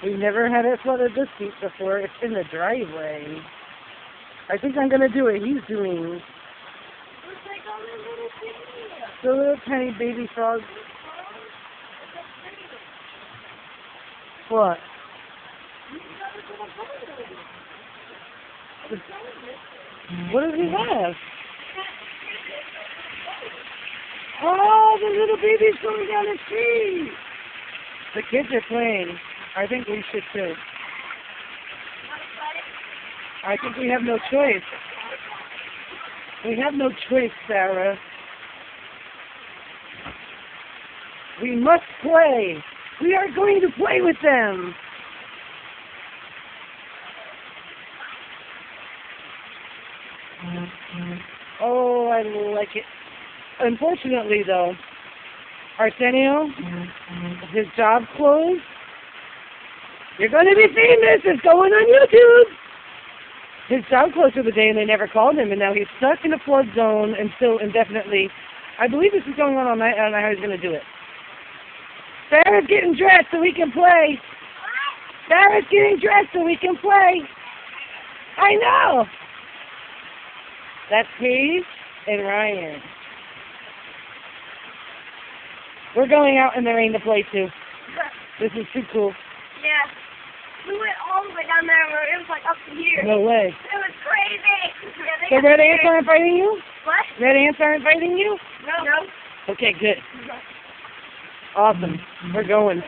We've never had it flooded this deep before. It's in the driveway. I think I'm gonna do what he's doing. Looks like all the little things. The little tiny baby frogs. What? What does he have? Oh, the little baby's going down the street. The kids are playing. I think we should too. I think we have no choice. We have no choice, Sarah. We must play. We are going to play with them. Oh, I like it. Unfortunately, though, Arsenio, his job closed. You're going to be seeing this. It's going on YouTube. His job closed for the day, and they never called him, and now he's stuck in a flood zone and still indefinitely. I believe this is going on all night. I don't know how he's going to do it. Sarah's getting dressed so we can play. Sarah's getting dressed so we can play. I know. That's Paige and Ryan. We're going out in the rain to play too. This is too cool. Yeah. We went all the way down there where it was like up to here. No way. It was crazy. So red ants aren't fighting you? What? Red ants aren't fighting you? No. Okay, good. Awesome. We're going.